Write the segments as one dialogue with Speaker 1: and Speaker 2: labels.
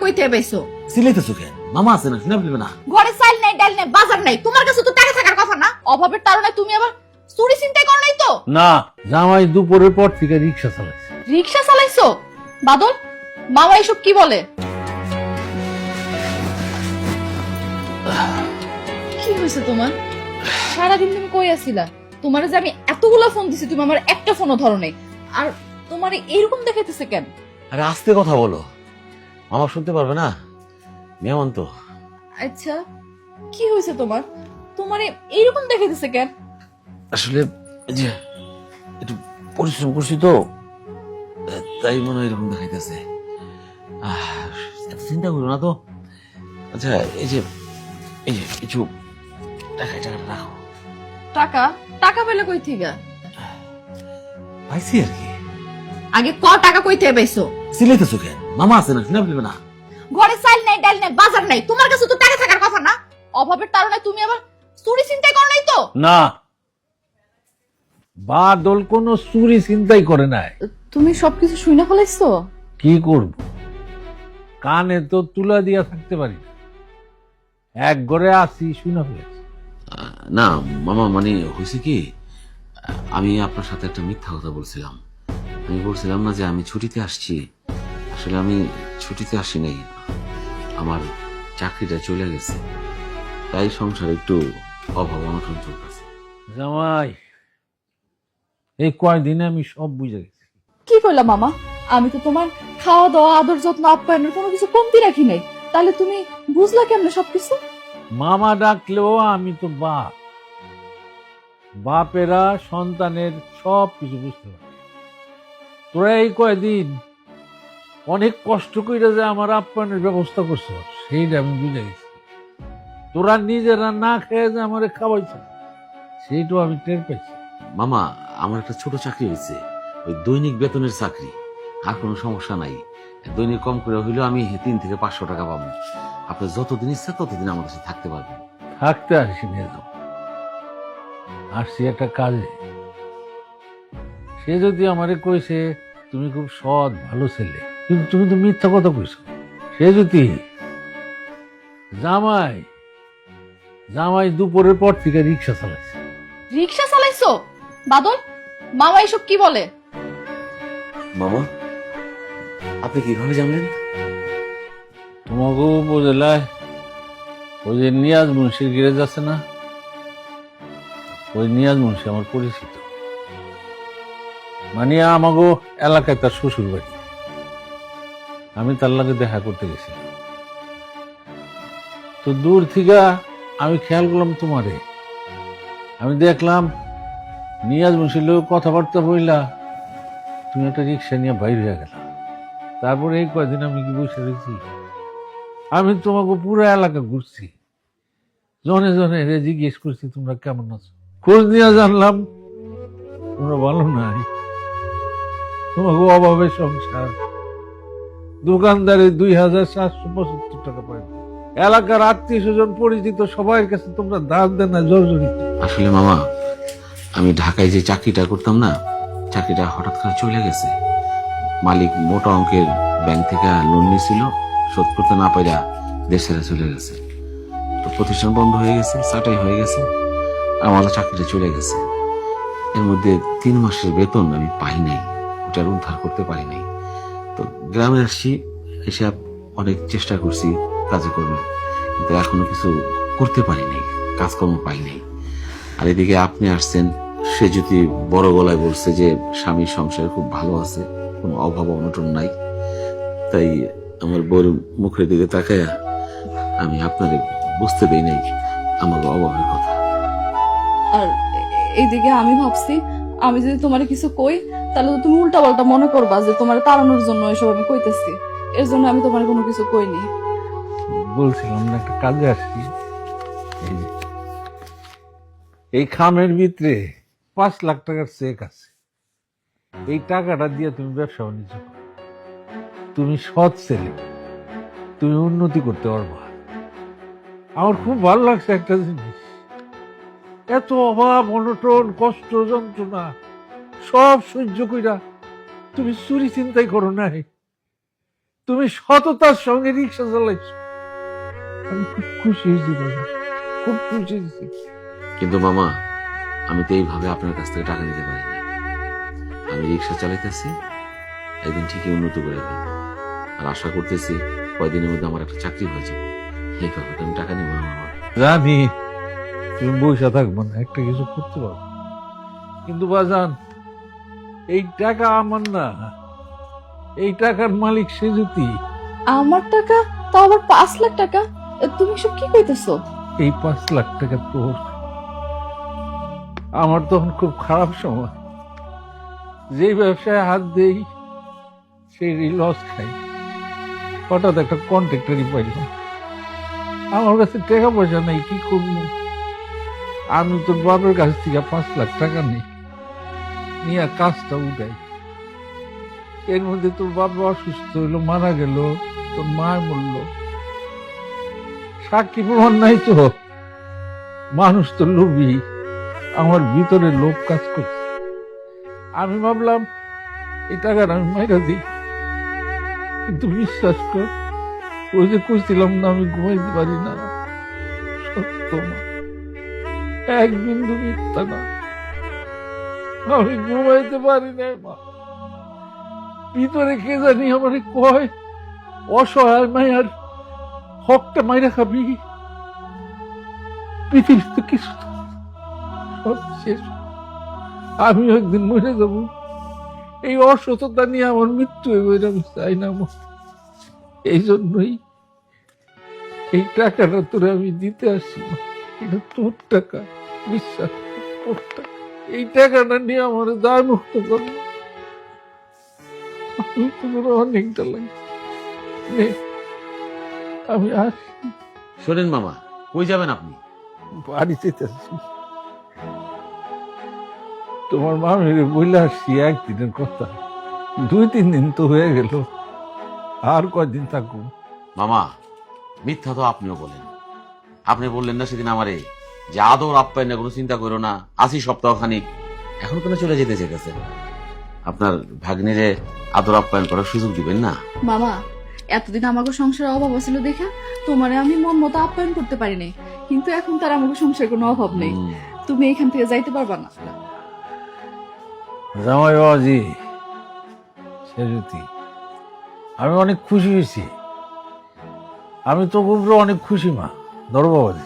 Speaker 1: কইতে পাইছো?
Speaker 2: সিলাইতেছো কেন? মামা আছে না, শুনে ফেলবে না?
Speaker 1: ঘরে চাল নাই, ডাল নাই, বাজার নাই, তোমার কাছে তো টাকা থাকার কথা না? অভাবের তাড়নায় তুমি আবার চুরি চিন্তাই করো নাই তো?
Speaker 3: না, জামাই দুপুরের পর থেকে রিক্সা চালাইছে।
Speaker 1: রিক্সা চালাইছো? বাদল, মামা এসব কি বলে? কি হয়েছে তোমার? সারাদিন তুমি কই আছিলা? তোমার যে আমি এতগুলো ফোন দিছি, তুমি আমার একটা ফোনও ধরো নাই। আর তোমার এইরকম দেখাইতেছে কেন?
Speaker 2: আরে আস্তে কথা বলো, মামা শুনতে পারবে না, মেহমান তো।
Speaker 1: আচ্ছা, কি হয়েছে তোমার? তোমার এইরকম দেখাইতেছে কেন?
Speaker 2: আসলে এই যে একটু পরিশ্রম করছি তো, তাই মনে হয় এরকম দেখাইতেছে। এত চিন্তা করো না তো। আচ্ছা, এই যে কিছু টাকাটা রাখো।
Speaker 1: টাকা? টাকা পেলে কই থেকে?
Speaker 2: পাইছি আর কি।
Speaker 1: আগে ক টাকা কইতে পাইছো?
Speaker 2: সিলাইতেছো কেন? মামা আছে না, শুনে ফেলবে না?
Speaker 1: ঘরে চাল নাই, ডাল নাই, বাজার নাই, তোমার কাছে তো টাকা থাকার কথা না? অভাবের তাড়নায় তুমি আবার চুরি চিন্তাই করো নাই তো?
Speaker 3: না, বাদল কোনো চুরি চিন্তাই করে নাই।
Speaker 1: তুমি সবকিছু শুনে ফেলাইছো?
Speaker 3: কি করব, কানে তো তুলা দিয়া থাকতে পারি না। এক ঘরে আসি, শুনে ফেলেছি।
Speaker 2: না মামা, মানে হয়েছে কি, আমি আপনার সাথে একটা মিথ্যা কথা বলছিলাম। আমি বলছিলাম না যে আমি ছুটিতে আসছি। আসলে আমি ছুটিতে আসি নাই, আমার চাকরিটা চলে গেছে, তাই সংসার একটু অভাব অনটন চলতেছে।
Speaker 3: জামাই, এই কয়দিনে আমি সব বুঝে গেছি।
Speaker 1: কি কইলা মামা? আমি তো তোমার খাওয়া দাওয়া, আদর যত্ন, আপ্যায়নের কোনো কিছু কমতি রাখি নাই, তাহলে তুমি বুঝলা কেমনে সবকিছু?
Speaker 3: মামা ডাকলেও আমি তো বাপ, বাপেরা সন্তানের সব কিছু বুঝতে পারে। তোরা এই কয়দিন অনেক কষ্ট করে যে আমার আপ্যায়নের ব্যবস্থা করছ, সেইটা আমি বুঝে গেছি। তোরা নিজেরা না খেয়ে যে আমার খাওয়াইছ, সেইটাও আমি টের পেয়েছি।
Speaker 2: মামা, আমার একটা ছোট চাকরি হয়েছে, ওই দৈনিক বেতনের চাকরি, আর কোনো সমস্যা নাই। দৈনিক কম করে হইলেও আমি 3 থেকে 500 টাকা পাবো। আপনি যতদিন ইচ্ছা ততদিন আমার কাছে থাকতে পারবেন।
Speaker 3: থাকতে আসি নিয়ে যাও, আসছি একটা কাজে। সে যদি আমারে কইছে তুমি খুব সৎ ভালো ছেলে, কিন্তু তুমি তো মিথ্যা কথা কইছো। সে যদি জামাই জামাই দুপুরের পর থেকে রিক্সা চালাইছে।
Speaker 1: রিক্সা চালাইছো? বাদল, মামা এসব কি বলে?
Speaker 2: মামা, আপনি কিভাবে জানলেন?
Speaker 3: তোমাকে উপজেলায় ওই যে নিয়াজ মুন্সির গ্যারেজ আছে না, ওই নিয়াজ মুন্সি আমার পরিচিত। মানে আমাগো এলাকায় তার শ্বশুর বাড়ি। আমি তার লাগে দেখা করতে গেছি, তো দূর থেকে আমি খেয়াল করলাম তোমারে। আমি দেখলাম নিয়াজ মুন্সির লোক কথাবার্তা বইলা তুমি একটা রিক্সা নিয়ে বাইর হয়ে গেল। তারপরে এই কয়দিন আমি কি বসে রয়েছি, আমি তোমাকে পুরো এলাকা ঘুরছি, জনে জনে জিজ্ঞেস করছি তোমরা কেমন আছো। খোঁজ নিয়ে জানলাম তোমরা ভালো নাই, তোমাকে অভাবে সংসার, দোকানদারে 2775 টাকা পাই। এলাকার আত্মীয় স্বজন পরিচিত সবার কাছে তোমরা দান দেন না জর্জরিত।
Speaker 2: আসলে মামা, আমি ঢাকায় যে চাকরিটা করতাম না, চাকরিটা হঠাৎ করে চলে গেছে। মালিক মোটা অঙ্কের ব্যাংক থেকে লোন নিয়েছিল, শোধ করতে না পাইরা দেশ ছেড়ে চলে গেছে। তো প্রতিষ্ঠান বন্ধ হয়ে গেছে, ছাঁটাই হয়ে গেছে, আমার চাকরিটা চলে গেছে। এর মধ্যে 3 মাসের বেতন আমি পাই নাই, ওটার উদ্ধার করতে পারি নাই। তো গ্রামে আসছি, এসে অনেক চেষ্টা করছি কাজে করবে, কিন্তু এখনো কিছু করতে পারি নাই, কাজকর্ম পাই নাই। আর এদিকে আপনি আসছেন, সে যদি বড় গলায় বলছে যে স্বামীর সংসার খুব ভালো আছে, কোনো অভাব অনটন নাই, তাই আমার বউর মুখের দিকে তাকায়া আমি আপনারে বুঝতে দেই নাই আমার অভাবের কথা।
Speaker 1: আর এইদিকে আমি ভাবছি, আমি যদি তোমারে কিছু কই তাহলে তো তুমি উল্টা পাল্টা মনে করবা যে তোমার তাড়ানোর জন্য এসব আমি কইতেছি। এর জন্য আমি তোমার কোনো কিছু কইনি।
Speaker 3: বলছিলাম না একটা কাজে আসছি। এই যে, এই খামের ভিতরে 5 লাখ টাকার চেক আছে। এই টাকাটা দিয়ে তুমি ব্যবসা বাণিজ্য করো, তুমি সৎ ছেলে, তুমি উন্নতি করতে পারবা। আমার খুব ভালো লাগছে একটা জিনিস, এত অভাব অনটন কষ্ট যন্ত্রণা সব সহ্য কইরা তুমি চুরি চিন্তাই করো নাই। তুমি সততার সঙ্গে রিক্সা চালাইছো, আমি খুব খুশি হয়েছি বাবা, খুব খুশি হয়েছি।
Speaker 2: কিন্তু মামা, আমি তো এইভাবে আপনার কাছ থেকে টাকা নিতে পারি না। আমি রিক্সা চালাইতেছি, একদিন ঠিকই উন্নত করে ফেলবো, আর আশা করতেছি কয়দিনের মধ্যে আমার একটা চাকরি হয়ে যাবে। এইভাবে তো আমি টাকা নিব না মামা।
Speaker 3: জানি তুমি বসে থাকবো না, একটা কিছু করতে পারবো, কিন্তু বাজান এই টাকা আমার না, এই টাকার মালিক সে যদি।
Speaker 1: আমার টাকা, তাও আবার 5 লাখ টাকা? তুমি সব কি কইতেছো?
Speaker 3: এই 5 লাখ টাকা তোর। আমার তখন খুব খারাপ সময়, যেই ব্যবসায় হাত দেই সেই লস খাই। হঠাৎ একটা কন্ট্রাক্টরি পাইলাম, আমার কাছে টাকা পয়সা নেই, কি করবো? আমি তোর বাবার কাছ থেকে 5 লাখ টাকা নেই, নিয়ে কাজটা উঠাই। এর মধ্যে তোর বাবা অসুস্থ হইলো, মারা গেল, তোর মা মরল, সাক্ষী প্রমাণ নাই তো। মানুষ তো লোভী, আমার ভিতরে লোভ কাজ করছে। আমি ভাবলাম এই টাকার আমি মাইরা দিই, কিন্তু বিশ্বাস কর, ওই যে কইছিলাম না আমি ঘুমাইতে পারি না, সত্য মা, এক বিন্দু মিথ্যা না, আমি ঘুমাইতে পারি না মা। ভিতরে কে জানি আমার কয়, অসহায় মায়ের হকটা মাইরা খাবি, পৃথিবীতে কিছু না, সব শেষ, আমি একদিন মরে যাব। এই অসততা নিয়ে আমার মৃত্যু হইবে, আমি চাই না। এই জন্যই এই টাকাটা তোরে আমি দিতে আসছি না, এটা তোর টাকা, বিশ্বাস কর, তোর টাকা। এই টাকাটা নিয়ে আমার দায় মুক্ত করবো, আমি তোর অনেকটা লাগে। নে, আমি আসি,
Speaker 2: শোনেন মামা, কই যাবেন আপনি?
Speaker 3: বাড়িতে যাচ্ছি। তোমার মামির বইলে আসছি একদিনের কথা, 2-3 দিন তো হয়ে গেল, আর কয়দিন থাকবো?
Speaker 2: মামা, মিথ্যা তো আপনিও বলেন। আপনি বললেন না সেদিন আমারে যে আদর আপ্যায়নের কোনো চিন্তা করো না, আসি সপ্তাহখানিক। এখন কেন চলে যেতে চেয়েছেন? আপনার ভাগ্নিরে আদর আপ্যায়ন করার সুযোগ দিবেন না?
Speaker 1: মামা, এতদিন আমাকে সংসারের অভাব ছিল দেখা তোমারে আমি মন মতো আপ্যায়ন করতে পারি নাই, কিন্তু এখন তার আমাকে সংসারের কোনো অভাব নেই। তুমি এখান থেকে যাইতে পারবা না।
Speaker 3: জামাই বাবাজি, সেজুতি, আমি অনেক খুশি হয়েছি, আমি তো উপরে অনেক খুশি মা। ধরো বাবাজি,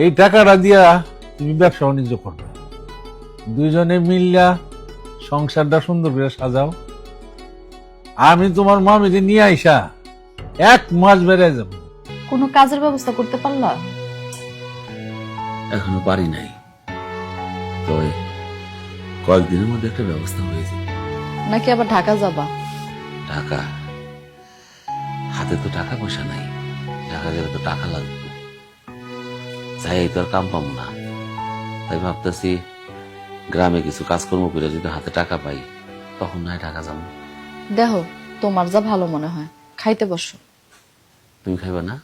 Speaker 3: এই টাকাটা দিয়া তুমি ব্যবসা বাণিজ্য করো, দুইজনে মিল্লা সংসারটা সুন্দর করে সাজাও। আমি তোমার মামিকে নিয়ে আইসা 1 মাস বেড়ে যাব।
Speaker 1: কোনো কাজের ব্যবস্থা করতে পারলা?
Speaker 2: এখনো পারি নাই, তবে কয়েকদিনের মধ্যে একটা ব্যবস্থা হয়েছে।
Speaker 1: নাকি আবার ঢাকা যাবা?
Speaker 2: টাকা হাতে তো টাকা পয়সা নাই, ঢাকা গেলে তো টাকা লাগবে, চাই তো আর কাম পাবো না। তাই ভাবতেছি গ্রামে কিছু কাজকর্ম করে যদি হাতে টাকা পাই, তখন নয় টাকা যাবো।
Speaker 1: দেখো, তোমার যা ভালো মনে হয়, খাইতে বসো।
Speaker 2: তুমি খাইবা না?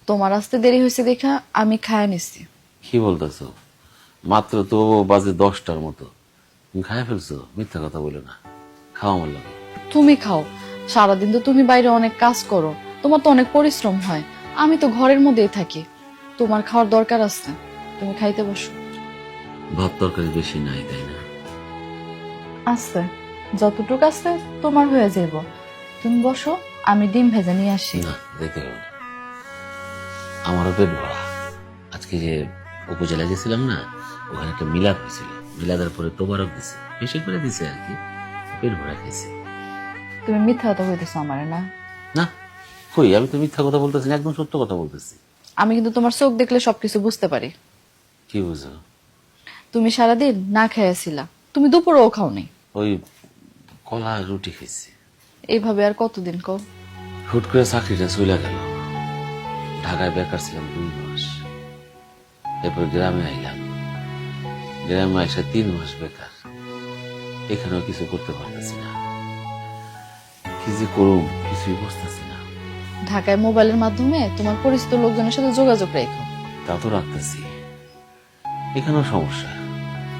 Speaker 1: তোমার আসতে দেরি হয়েছে দেখা আমি খায় নিচ্ছি।
Speaker 2: কি বলতেছো? মাত্র তো বাজে 10টার মতো, তুমি খাই ফেলছো? মিথ্যা কথা বলো না, খাওয়া আমার লাগে।
Speaker 1: তুমি খাও, সারাদিন তো তুমি বাইরে অনেক কাজ করো, তোমার তো অনেক পরিশ্রম হয়, আমি তো ঘরের মধ্যেই থাকি, তোমার খাওয়ার দরকার আছে, তুমি খাইতে বসো।
Speaker 2: ভাত তরকারি বেশি নাই, তাই না?
Speaker 1: আছে, যতটুকু আছে তোমার হয়ে যাইব। তুমি বসো, আমি ডিম ভেজে নিয়ে আসি।
Speaker 2: না, দেখতে হবে না, আমারও পেট ভরা। আজকে যে উপজেলা গেছিলাম না, ওখানে একটা মিলাদ হয়েছিল, মিলাদের পরে তোবারক দিছে, বেশি করে দিছে আর কি, পেট ভরা খেয়েছে।
Speaker 1: তুমি মিথ্যা কথা কইতেছো আমারে না?
Speaker 2: না কই, আমি তো মিথ্যা কথা বলতেছি না, একদম সত্য কথা বলতেছি।
Speaker 1: আমি কিন্তু তোমার চোখ দেখলে সবকিছু বুঝতে পারি।
Speaker 2: কি বুঝো?
Speaker 1: তুমি সারাদিন না খেয়েছিলা, তুমি দুপুরেও খাও নাই।
Speaker 2: ওই কলা রুটি খেয়েছি।
Speaker 1: এইভাবে আর কতদিন কও?
Speaker 2: হুট করে চাকরিটা চলে গেল, ঢাকায় বেকার ছিলাম 2 মাস, এরপর গ্রামে আইলাম, গ্রামে এসে 3 মাস বেকার, এখানেও কিছু করতে পারতেছি না, কি যে করুম কিছুই বুঝতেছি না।
Speaker 1: ঢাকায় মোবাইলের মাধ্যমে তোমার পরিচিত লোকজনের সাথে যোগাযোগ রেখো।
Speaker 2: তা তো রাখতেছি, এখানেও সমস্যা,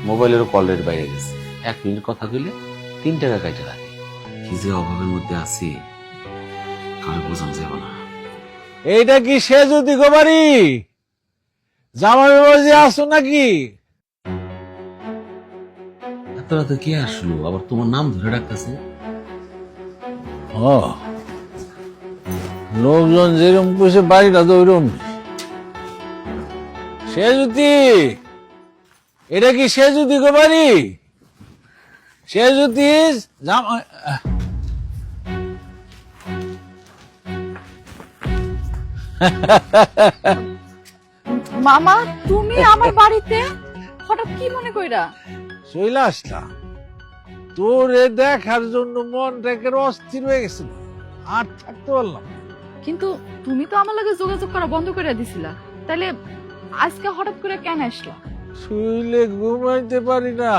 Speaker 2: মোবাইলেরও কল রেট বাইরে গেছে, 1 মিনিট কথা কইলে 3 টাকা কাইটে লাগে। কি কি যে অভাবের মধ্যে আছি কারো বোঝানো যাবে না।
Speaker 3: এইটা কি সে যদি গোবারি জামাই বাবাজি আসো নাকি?
Speaker 2: এত রাতে কে আসলো আবার তোমার নাম ধরে ডাকতেছে?
Speaker 3: ও লোকজন যেরকম কইছে বাড়িটা তো ওইরকম। সে যদি এটা কি সে যদি গোবারি? সে যদি
Speaker 1: মামা তুমি আমার বাড়িতে হঠাৎ কি মনে কইরা?
Speaker 3: চলে আসলাম তোরে দেখার জন্য মনটাকে অস্থির হয়ে গেছিল, আর থাকতে পারলাম না।
Speaker 1: কিন্তু তুমি তো আমার লগে যোগাযোগ করা বন্ধ করে দিছিলা, তাইলে আজকে হঠাৎ করে কেন আসলা?
Speaker 3: শুইলে ঘুমাইতে পারি না,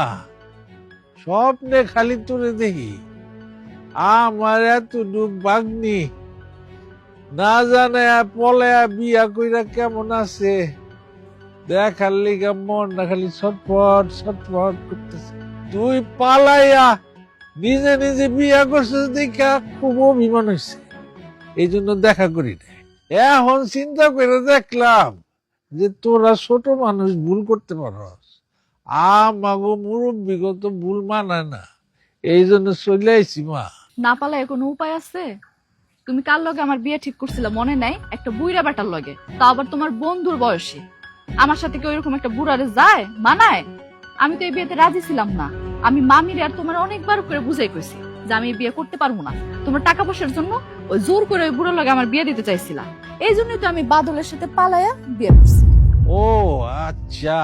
Speaker 3: স্বপ্নে খালি তোরে দেখি। আমার এত ডুব বাগনি না জানে পলায়া বিয়া কইরা কেমন আছে দেখার লিগা মনটা খালি ছটফট ছটফট করতেছে। তুই পালাইয়া নিজে নিজে বিয়া করছিস দেখা খুব অভিমান হয়েছে, এই জন্য দেখা করি না। এখন চিন্তা করে দেখলাম যে তোরা ছোট মানুষ ভুল করতে পারস, আমাগো মুরব্বিগত ভুল মানায় না, এই জন্য চলে আইছি। মা
Speaker 1: না পালায় কোনো উপায় আছে? তুমি কার লগে আমার বিয়ে ঠিক করছিলা মনে নাই? একটা বুইরা বেটার লগে, তা আবার তোমার বন্ধুর বয়সী। আমার সাথে কি ওইরকম একটা বুড়ারে যায় মানায়? আমি তো এই বিয়েতে রাজি ছিলাম না। আমি মামির আর তোমার অনেকবার করে বুঝাই কইছি যে আমি এই বিয়ে করতে পারবো না। তোমার টাকা পয়সার জন্য ওই জোর করে ওই বুড়ার লগে আমার বিয়ে দিতে চাইছিলা, এই জন্যই তো আমি বাদলের সাথে পালায়া বিয়ে করছি।
Speaker 3: ও আচ্ছা,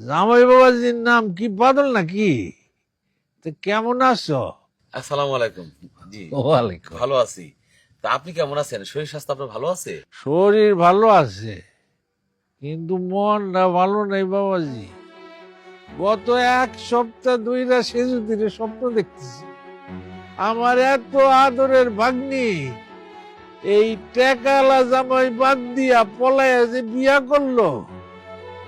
Speaker 3: জামাই বাবাজির নাম কি বাদল নাকি? তো কেমন আছো?
Speaker 2: আসসালামু আলাইকুম। জি
Speaker 3: ওয়ালাইকুম।
Speaker 2: ভালো আছি। তা আপনি কেমন আছেন? শরীর স্বাস্থ্য আপনার ভালো আছে?
Speaker 3: শরীর ভালো আছে কিন্তু মনটা ভালো নাই বাবাজি। গত এক সপ্তাহ ধইরা সেজুদিরে স্বপ্ন দেখতেছি আমার এত আদরের ভাগ্নি এই টেকালা জামাই বাদ দিয়া পলায়া যে বিয়া করলো,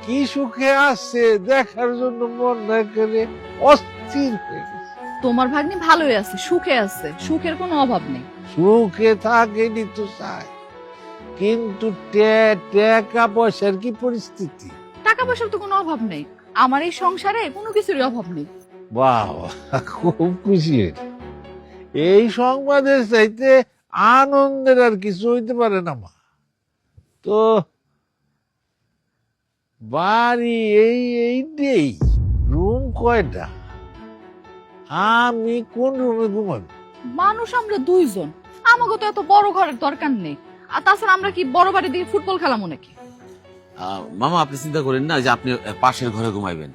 Speaker 3: কি সুখে আছে দেখার জন্য মন করে অস্থির হয়ে গেছে।
Speaker 1: তোমার ভাগ্নি ভালোই আছে, সুখে আছে, সুখের কোনো অভাব নেই।
Speaker 3: সুখে থাকেনি তো চাই, কিন্তু টাকা পয়সার কি পরিস্থিতি?
Speaker 1: টাকা পয়সার তো কোনো অভাব নেই, আমার এই সংসারে কোনো কিছুরই অভাব নেই।
Speaker 3: বাহ, খুব খুশি হয়েছি। এই সংবাদের চাইতে আনন্দের আর কিছু হইতে পারে না। মা তো বাড়ি এইটাই, রুম কয়টা? আমি কোন রুমে ঘুমাবো?
Speaker 1: মানুষ আমরা দুইজন, আমাকে তো এত বড় ঘরের দরকার নেই। আর তাছাড়া আমরা কি বড় বাড়ি দিয়ে ফুটবল খেলামো নাকি?
Speaker 2: মামা আপনি চিন্তা করেন না যে আপনি পাশের ঘরে ঘুমাইবেন।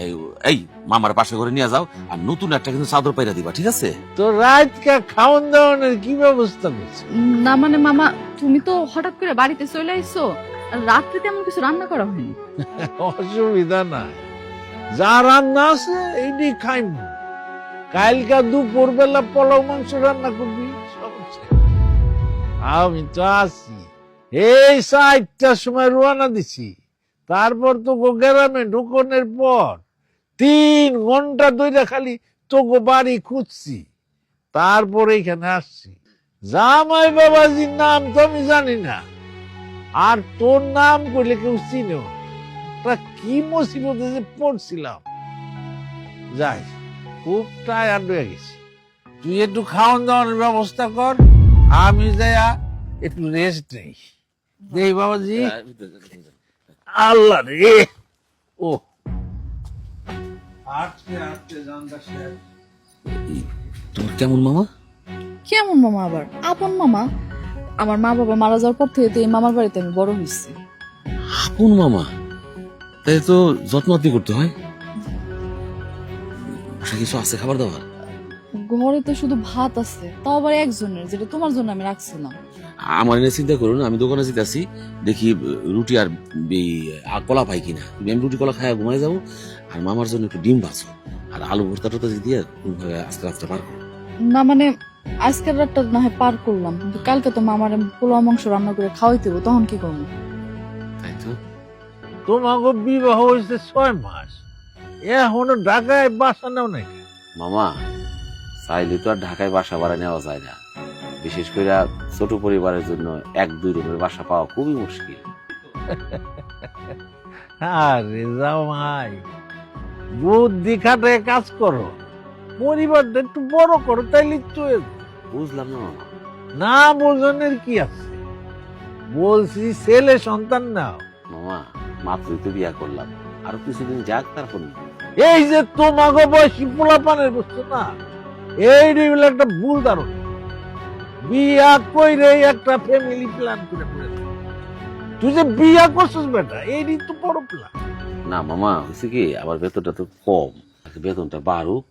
Speaker 2: এই এই মামার পাশের ঘরে নিয়ে যাও, আর নতুন একটা কিন্তু চাদর পাইরা দিবা, ঠিক আছে?
Speaker 3: তো রাতকা খাওয়ান দাওয়ানের কি ব্যবস্থা করছে?
Speaker 1: না মানে মামা, তুমি তো হঠাৎ করে বাড়িতে চলে আইছো, আর রাত্রে তেমন কিছু রান্না করা হয়নি।
Speaker 3: অসুবিধা নাই, যা রান্না আছে এইটি খাইব। কালকা দুপুর বেলা পোলাও মাংস রান্না করবি, সমস্যা নেই। আমি তো আছি। এই 4টার সময় রওনা দিছি, তারপর তো গ্রামে ঢুকনের পর 3 ঘন্টা ধরে খালি তোকে বাড়ি খুঁজছি, তারপর এখানে আসছি। জামাই বাবাজির নাম তো আমি জানি না, আর তোর নাম করলে কেউ চিনেও না। তা কি মুসিবতে যে পড়ছিলাম। যাই, খুব টায়ার্ড হয়ে গেছি। তুই একটু খাওয়ান দাওয়ানোর ব্যবস্থা কর, আমি যাইয়া একটু রেস্ট নেই। দেই বাবাজি। আল্লাহ রে, ও আজকে আজকে জানটা শেষ।
Speaker 2: তোমার কেমন মামা?
Speaker 1: কেমন মামা আবার? আপন মামা। আমার মা বাবা মারা যাওয়ার পর থেকে তো এই মামার বাড়িতে আমি বড় হয়েছি।
Speaker 2: আপন মামা? তাই তো যত্ন আত্মি করতে হয়। বাসায় কিছু আছে খাবার দাবার?
Speaker 1: ঘরে তো শুধু ভাত আছে, তাও আবার একজনের, যেটা তোমার জন্য আমি রাখছিলাম।
Speaker 2: আমার এনে চিন্তা করুন, আমি দোকানে যেতেছি, দেখি রুটি আর কলা পাই কিনা। আমি রুটি কলা খাই ঘুমাই যাবো, আর মামার জন্য একটু ডিম ভাজো, আর আলু ভর্তা টর্তা দিয়ে কোনভাবে আজকে রাত্রে পার করো।
Speaker 1: না মানে আজকের রাতটা না হয় পার করলাম, কিন্তু কালকে তো মামার পোলাও মাংস রান্না করে খাওয়াইতে হবে, তখন কি করবো?
Speaker 2: তাই তো।
Speaker 3: তোমাকে বিবাহ হয়েছে 6 মাস, এখনো ঢাকায় বাসা নাও নাকি?
Speaker 2: মামা চাইলে তো আর ঢাকায় বাসা ভাড়া নেওয়া যায় না, বিশেষ করে ছোট পরিবারের জন্য 1-2 রুমের বাসা পাওয়া খুবই মুশকিল।
Speaker 3: আরে জামাই, বুদ্ধি খাটায় কাজ করো, পরিবারটা একটু বড় করো, তাইলে চলে যাবে।
Speaker 2: বুঝলাম না মামা।
Speaker 3: না বোঝনের কি আছে, বলছি ছেলে সন্তান নাও।
Speaker 2: মামা মাত্রই তো বিয়া করলাম, আরো কিছুদিন যাক তারপর না।
Speaker 3: এই যে তোমাকে বয়সী পোলাপানের বুঝছো না, এই হলো একটা ভুল ধারণা। বিয়া কইরে একটা ফ্যামিলি প্ল্যান করে ফেলেছে। তুই যে বিয়া করছিস বেটা, এইটাই তো বড় প্ল্যান।
Speaker 2: না মামা, হচ্ছে কি আমার বেতনটা তো কম, বেতনটা বাড়ুক,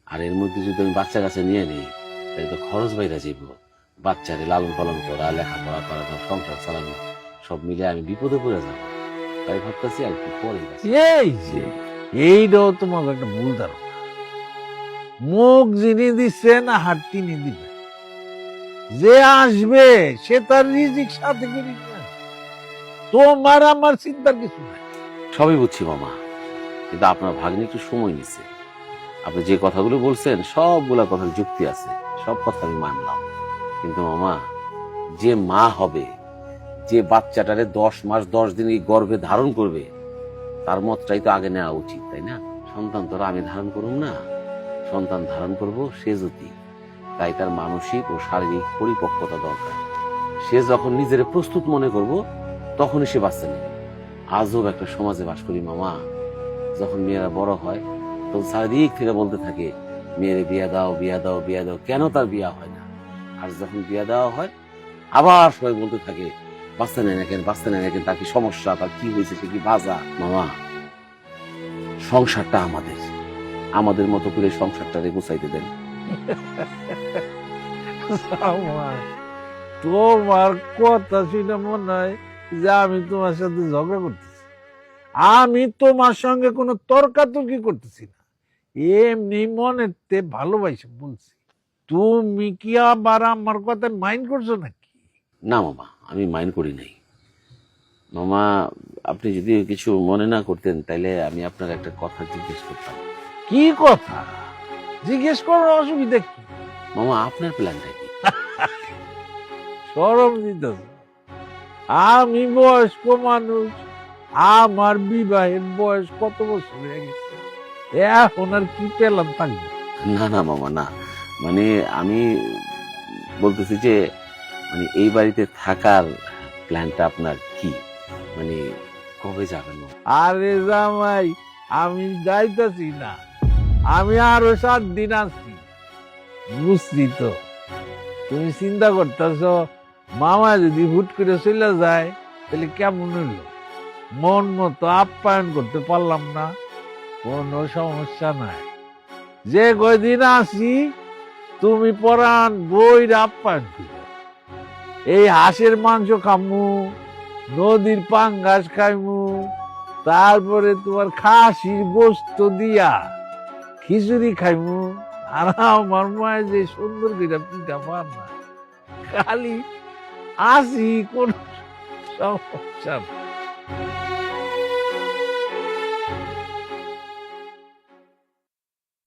Speaker 2: আর এর মধ্যে যদি আমি বাচ্চা কাছে নিয়ে নিই তাহলে তো খরচ বাইরে যাইব। বাচ্চারে লালন পালন করা, লেখাপড়া করানো, সংসার চালানো, সব মিলে আমি বিপদে পড়ে যাবো। তাই ভাবতেছি আর কি পরে।
Speaker 3: এই যে এইটাও তোমাকে একটা ভুল ধারণা। মুখ যিনি দিচ্ছে না হাত তিনি দিবে, যে আসবে সে তার রিজিক সাথে করে নিয়ে আসবে। তোমার আমার চিন্তার কিছু নাই।
Speaker 2: সবই বুঝছি মামা, কিন্তু আপনার ভাগ্নে একটু সময় নিচ্ছে। আপনি যে কথাগুলো বলছেন সবগুলা কথার যুক্তি আছে, সব কথা আমি মানলাম। কিন্তু মামা, যে মা হবে, যে বাচ্চাটারে 10 মাস 10 দিন এই গর্ভে ধারণ করবে, তার মতটাই তো আগে নেওয়া উচিত, তাই না? সন্তান তো আর আমি ধারণ করুম না, সন্তান ধারণ করব সে যদি। তাই তার মানসিক ও শারীরিক পরিপক্কতা দরকার। সে যখন নিজের প্রস্তুত মনে করব তখনই সে বাচ্চা নেবে। আজব একটা সমাজে বাস করি মামা, যখন মেয়েরা বড় হয় তখন চারিদিক থেকে বলতে থাকে মেয়েরে বিয়া দাও, বিয়া দাও, বিয়া দাও, কেন তার বিয়া হয় না? আর যখন বিয়া দেওয়া হয় আবার সবাই বলতে থাকে বাচ্চা নেয় না কেন, বাচ্চা নেয় না কেন, তার কি সমস্যা, তার কি হয়েছে, সে কি বাজা। মামা, সংসারটা আমাদের মতো করে সংসারটারে গুছাইতে দেন।
Speaker 3: আমার তোমার কথা শুনে মনে হয় যে আমি তোমার সাথে ঝগড়া করতেছি। আমি তোমার সঙ্গে কোনো তর্কাতর্কি করতেছি না, এমনি মনেতে ভালোবাসে বলছি। তুমি কি আবার আমার কথা মাইন্ড করছো নাকি?
Speaker 2: না মামা, আমি মাইন্ড করি নাই। মামা, আপনি যদি কিছু মনে না করতেন তাইলে আমি আপনার একটা কথা জিজ্ঞেস করতাম।
Speaker 3: কি কথা জিজ্ঞেস করার অসুবিধা কি?
Speaker 2: মামা, আপনার প্ল্যানটা কি?
Speaker 3: সরম দিতেছ। আমি বয়স্ক মানুষ, আমার বিবাহের বয়স কত বছর হয়ে গেছে, এখন আর কি পেলাম থাকবে?
Speaker 2: না না মামা, না, মানে আমি বলতেছি যে মানে এই বাড়িতে থাকার প্ল্যানটা আপনার কি, মানে কবে যাবেন?
Speaker 3: আরে জামাই, আমি যাইতাছি না, আমি আরো 7 দিন আছি। বুঝছি তো, তুমি চিন্তা করতেছ মামা যদি হুট করে চলে যায় তাহলে কেমন হইল, মন মতো আপ্যায়ন করতে পারলাম না। কোনো সমস্যা নাই, যে কয়দিন আছি তুমি পরাণ বইরা আপ্যায়ন করো। এই হাঁসের মাংস খামু, নদীর পাঙ্গাস খাইমু, তারপরে তোমার খাসির গোস্ত দিয়া খিচুড়ি খাইমু। আর আমার মায়ের যে সুন্দর করে পিঠা পান না, খালি আসি, কোন সমস্যা না।